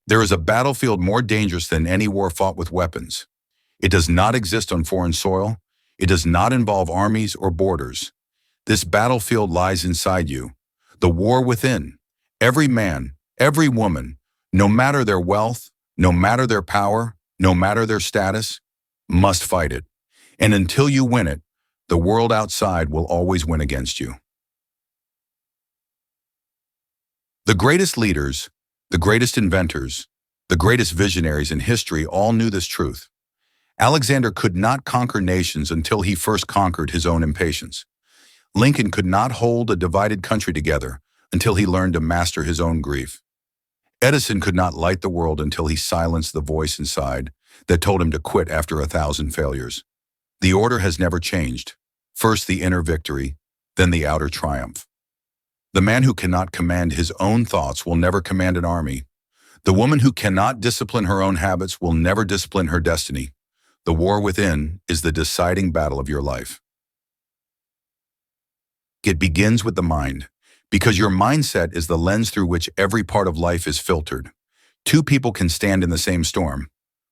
There is a battlefield more dangerous than any war fought with weapons. It does not exist on foreign soil. It does not involve armies or borders. This battlefield lies inside you. The war within. Every man, every woman, no matter their wealth, no matter their power, no matter their status, must fight it. And until you win it, the world outside will always win against you. The greatest leaders, the greatest inventors, the greatest visionaries in history all knew this truth. Alexander could not conquer nations until he first conquered his own impatience. Lincoln could not hold a divided country together until he learned to master his own grief. Edison could not light the world until he silenced the voice inside that told him to quit after 1,000 failures. The order has never changed. First the inner victory, then the outer triumph. The man who cannot command his own thoughts will never command an army. The woman who cannot discipline her own habits will never discipline her destiny. The war within is the deciding battle of your life. It begins with the mind, because your mindset is the lens through which every part of life is filtered. Two people can stand in the same storm.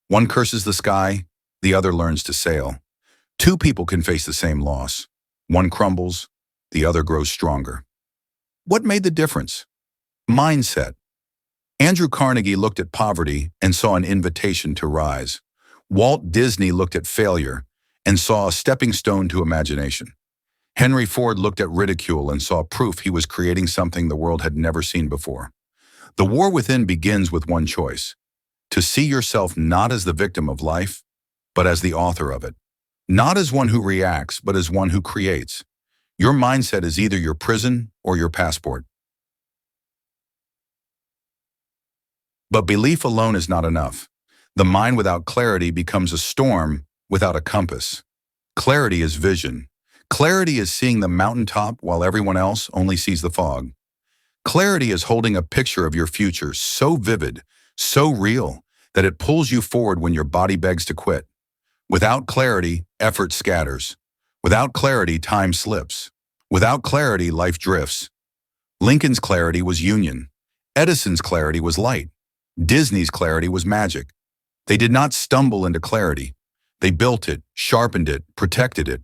One curses the sky, the other learns to sail. Two people can face the same loss. One crumbles, the other grows stronger. What made the difference? Mindset. Andrew Carnegie looked at poverty and saw an invitation to rise. Walt Disney looked at failure and saw a stepping stone to imagination. Henry Ford looked at ridicule and saw proof he was creating something the world had never seen before. The war within begins with one choice: to see yourself not as the victim of life, but as the author of it. Not as one who reacts, but as one who creates. Your mindset is either your prison or your passport. But belief alone is not enough. The mind without clarity becomes a storm without a compass. Clarity is vision. Clarity is seeing the mountaintop while everyone else only sees the fog. Clarity is holding a picture of your future so vivid, so real, that it pulls you forward when your body begs to quit. Without clarity, effort scatters. Without clarity, time slips. Without clarity, life drifts. Lincoln's clarity was union. Edison's clarity was light. Disney's clarity was magic. They did not stumble into clarity. They built it, sharpened it, protected it.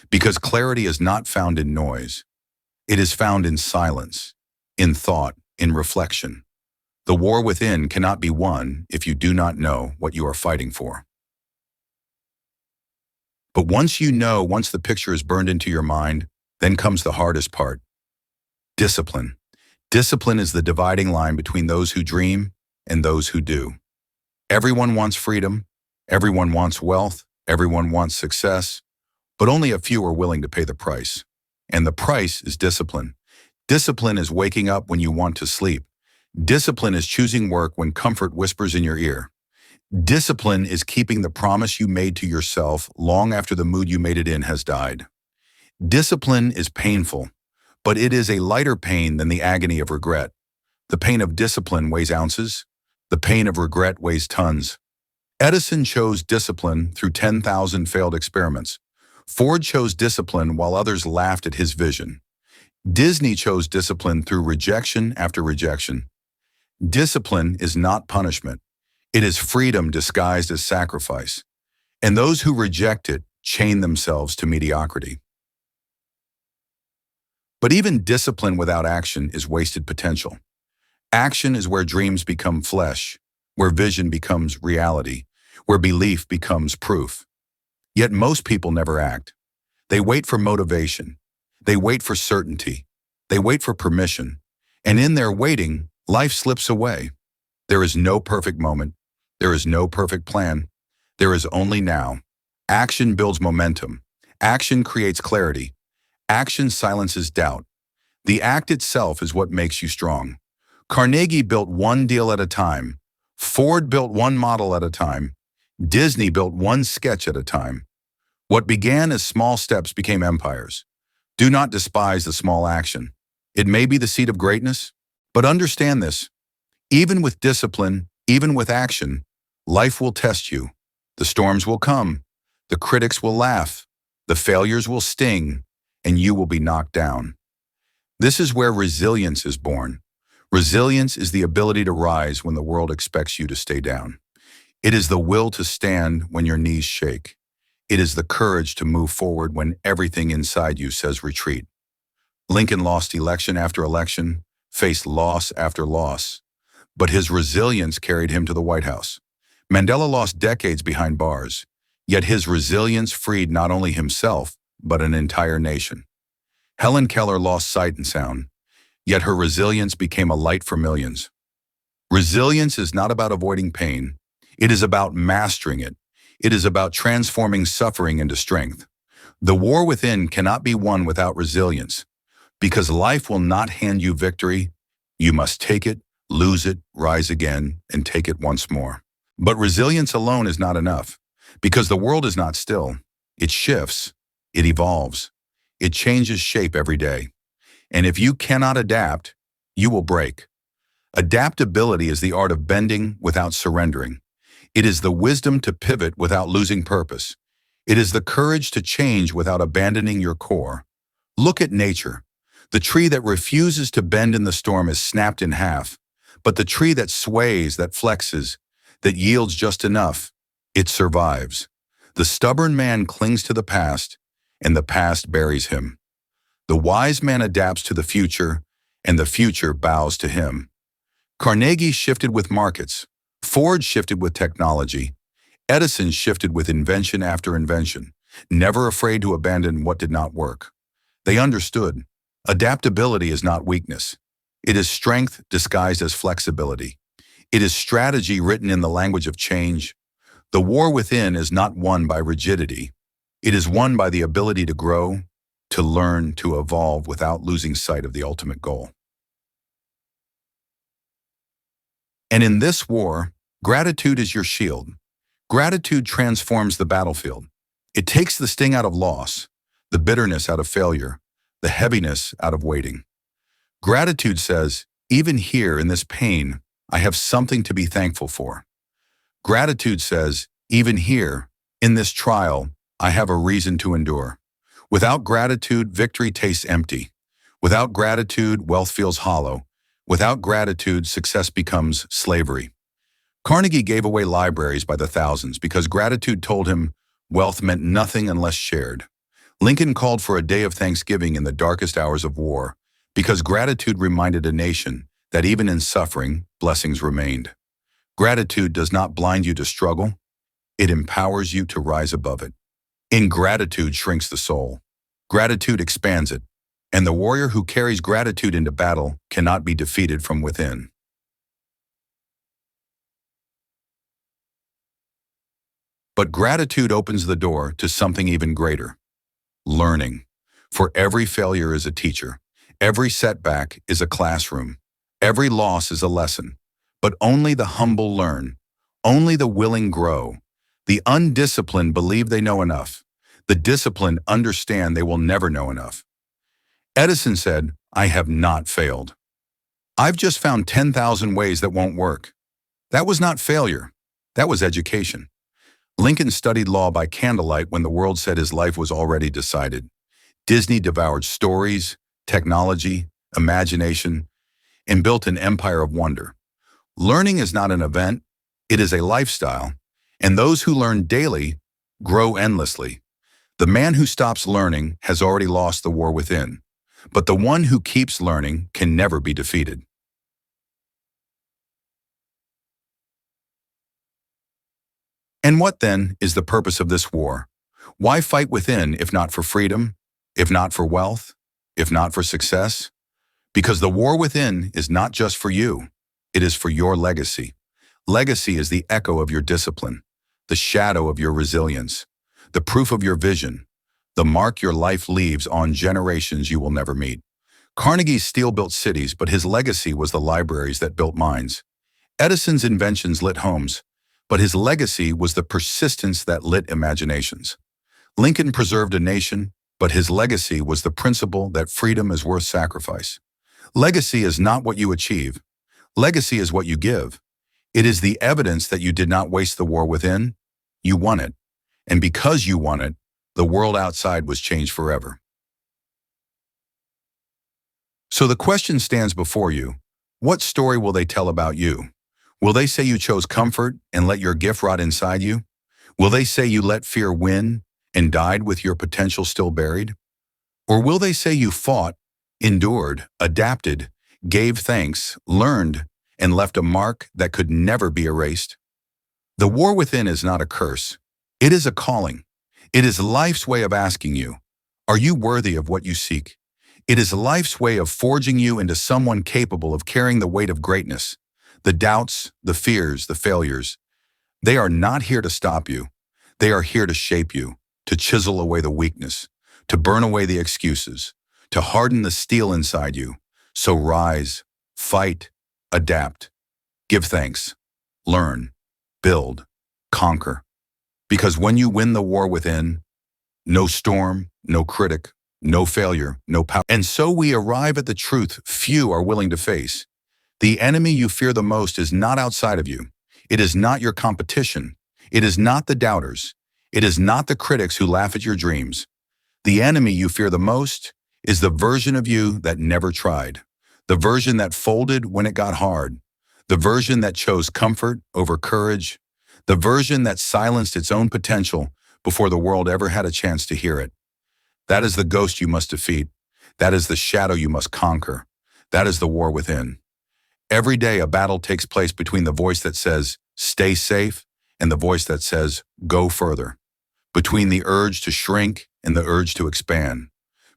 Because clarity is not found in noise. It is found in silence, in thought, in reflection. The war within cannot be won if you do not know what you are fighting for. But once you know, once the picture is burned into your mind, then comes the hardest part. Discipline. Discipline is the dividing line between those who dream and those who do. Everyone wants freedom, everyone wants wealth, everyone wants success, but only a few are willing to pay the price. And the price is discipline. Discipline is waking up when you want to sleep. Discipline is choosing work when comfort whispers in your ear. Discipline is keeping the promise you made to yourself long after the mood you made it in has died. Discipline is painful, but it is a lighter pain than the agony of regret. The pain of discipline weighs ounces. The pain of regret weighs tons. Edison chose discipline through 10,000 failed experiments. Ford chose discipline while others laughed at his vision. Disney chose discipline through rejection after rejection. Discipline is not punishment. It is freedom disguised as sacrifice. And those who reject it chain themselves to mediocrity. But even discipline without action is wasted potential. Action is where dreams become flesh, where vision becomes reality, where belief becomes proof. Yet most people never act. They wait for motivation. They wait for certainty. They wait for permission. And in their waiting, life slips away. There is no perfect moment. There is no perfect plan. There is only now. Action builds momentum. Action creates clarity. Action silences doubt. The act itself is what makes you strong. Carnegie built one deal at a time. Ford built one model at a time. Disney built one sketch at a time. What began as small steps became empires. Do not despise the small action. It may be the seed of greatness, but understand this. Even with discipline, even with action, life will test you. The storms will come. The critics will laugh. The failures will sting, and you will be knocked down. This is where resilience is born. Resilience is the ability to rise when the world expects you to stay down. It is the will to stand when your knees shake. It is the courage to move forward when everything inside you says retreat. Lincoln lost election after election, faced loss after loss, but his resilience carried him to the White House. Mandela lost decades behind bars, yet his resilience freed not only himself, but an entire nation. Helen Keller lost sight and sound, yet her resilience became a light for millions. Resilience is not about avoiding pain. It is about mastering it. It is about transforming suffering into strength. The war within cannot be won without resilience, because life will not hand you victory. You must take it, lose it, rise again, and take it once more. But resilience alone is not enough, because the world is not still. It shifts, it evolves, it changes shape every day. And if you cannot adapt, you will break. Adaptability is the art of bending without surrendering. It is the wisdom to pivot without losing purpose. It is the courage to change without abandoning your core. Look at nature. The tree that refuses to bend in the storm is snapped in half, but the tree that sways, that flexes, that yields just enough, it survives. The stubborn man clings to the past, and the past buries him. The wise man adapts to the future, and the future bows to him. Carnegie shifted with markets. Ford shifted with technology. Edison shifted with invention after invention, never afraid to abandon what did not work. They understood. Adaptability is not weakness. It is strength disguised as flexibility. It is strategy written in the language of change. The war within is not won by rigidity. It is won by the ability to grow, to learn, to evolve without losing sight of the ultimate goal. And in this war, gratitude is your shield. Gratitude transforms the battlefield. It takes the sting out of loss, the bitterness out of failure, the heaviness out of waiting. Gratitude says, even here in this pain, I have something to be thankful for. Gratitude says, even here, in this trial, I have a reason to endure. Without gratitude, victory tastes empty. Without gratitude, wealth feels hollow. Without gratitude, success becomes slavery. Carnegie gave away libraries by the thousands because gratitude told him wealth meant nothing unless shared. Lincoln called for a day of thanksgiving in the darkest hours of war because gratitude reminded a nation that even in suffering, blessings remained. Gratitude does not blind you to struggle. It empowers you to rise above it. Ingratitude shrinks the soul. Gratitude expands it. And the warrior who carries gratitude into battle cannot be defeated from within. But gratitude opens the door to something even greater. Learning. For every failure is a teacher. Every setback is a classroom. Every loss is a lesson. But only the humble learn. Only the willing grow. The undisciplined believe they know enough. The disciplined understand they will never know enough. Edison said, I have not failed. I've just found 10,000 ways that won't work. That was not failure. That was education. Lincoln studied law by candlelight when the world said his life was already decided. Disney devoured stories, technology, imagination, and built an empire of wonder. Learning is not an event, it is a lifestyle, and those who learn daily grow endlessly. The man who stops learning has already lost the war within, but the one who keeps learning can never be defeated. And what then is the purpose of this war? Why fight within if not for freedom, if not for wealth, if not for success? Because the war within is not just for you, it is for your legacy. Legacy is the echo of your discipline, the shadow of your resilience, the proof of your vision, the mark your life leaves on generations you will never meet. Carnegie's steel built cities, but his legacy was the libraries that built minds. Edison's inventions lit homes, but his legacy was the persistence that lit imaginations. Lincoln preserved a nation, but his legacy was the principle that freedom is worth sacrifice. Legacy is not what you achieve. Legacy is what you give. It is the evidence that you did not waste the war within. You won it. And because you won it, the world outside was changed forever. So the question stands before you. What story will they tell about you? Will they say you chose comfort and let your gift rot inside you? Will they say you let fear win and died with your potential still buried? Or will they say you fought, endured, adapted, gave thanks, learned, and left a mark that could never be erased? The war within is not a curse. It is a calling. It is life's way of asking you, are you worthy of what you seek? It is life's way of forging you into someone capable of carrying the weight of greatness. The doubts, the fears, the failures, they are not here to stop you. They are here to shape you, to chisel away the weakness, to burn away the excuses, to harden the steel inside you. So rise, fight, adapt, give thanks, learn, build, conquer. Because when you win the war within, no storm, no critic, no failure, no power. And so we arrive at the truth few are willing to face. The enemy you fear the most is not outside of you. It is not your competition. It is not the doubters. It is not the critics who laugh at your dreams. The enemy you fear the most is the version of you that never tried, the version that folded when it got hard, the version that chose comfort over courage, the version that silenced its own potential before the world ever had a chance to hear it. That is the ghost you must defeat. That is the shadow you must conquer. That is the war within. Every day a battle takes place between the voice that says, stay safe, and the voice that says, go further. Between the urge to shrink and the urge to expand.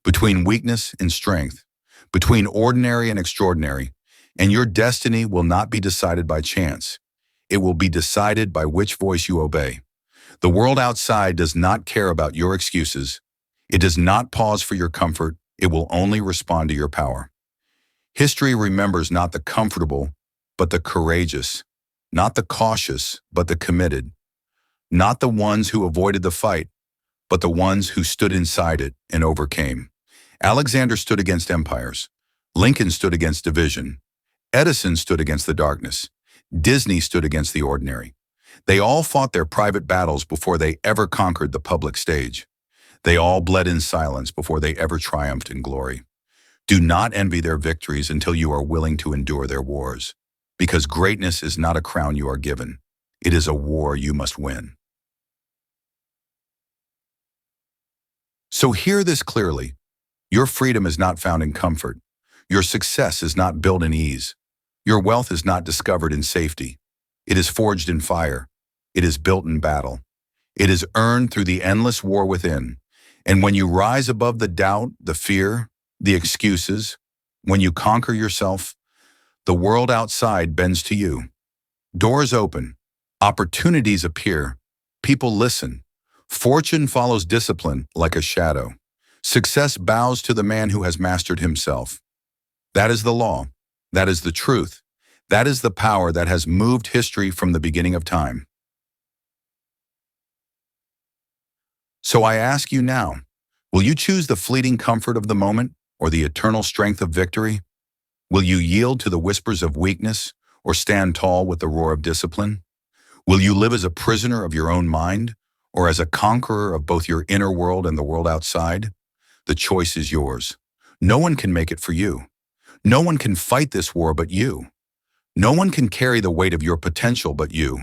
Between weakness and strength. Between ordinary and extraordinary. And your destiny will not be decided by chance. It will be decided by which voice you obey. The world outside does not care about your excuses. It does not pause for your comfort. It will only respond to your power. History remembers not the comfortable, but the courageous, not the cautious, but the committed, not the ones who avoided the fight, but the ones who stood inside it and overcame. Alexander stood against empires. Lincoln stood against division. Edison stood against the darkness. Disney stood against the ordinary. They all fought their private battles before they ever conquered the public stage. They all bled in silence before they ever triumphed in glory. Do not envy their victories until you are willing to endure their wars, because greatness is not a crown you are given. It is a war you must win. So hear this clearly. Your freedom is not found in comfort. Your success is not built in ease. Your wealth is not discovered in safety. It is forged in fire. It is built in battle. It is earned through the endless war within. And when you rise above the doubt, the fear, the excuses, when you conquer yourself, the world outside bends to you. Doors open. Opportunities appear. People listen. Fortune follows discipline like a shadow. Success bows to the man who has mastered himself. That is the law. That is the truth. That is the power that has moved history from the beginning of time. So I ask you now, will you choose the fleeting comfort of the moment or the eternal strength of victory? Will you yield to the whispers of weakness or stand tall with the roar of discipline? Will you live as a prisoner of your own mind or as a conqueror of both your inner world and the world outside? The choice is yours. No one can make it for you. No one can fight this war but you. No one can carry the weight of your potential but you.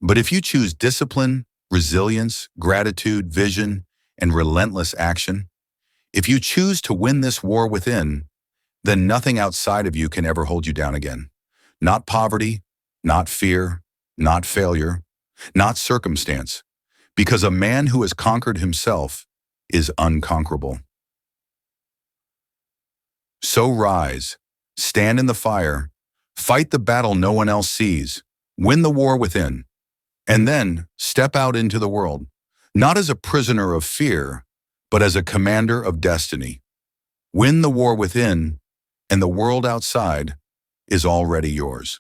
But if you choose discipline, resilience, gratitude, vision, and relentless action, if you choose to win this war within, then nothing outside of you can ever hold you down again. Not poverty, not fear, not failure, not circumstance, because a man who has conquered himself is unconquerable. So rise, stand in the fire, fight the battle no one else sees, win the war within, and then step out into the world, not as a prisoner of fear, but as a commander of destiny. Win the war within, and the world outside is already yours.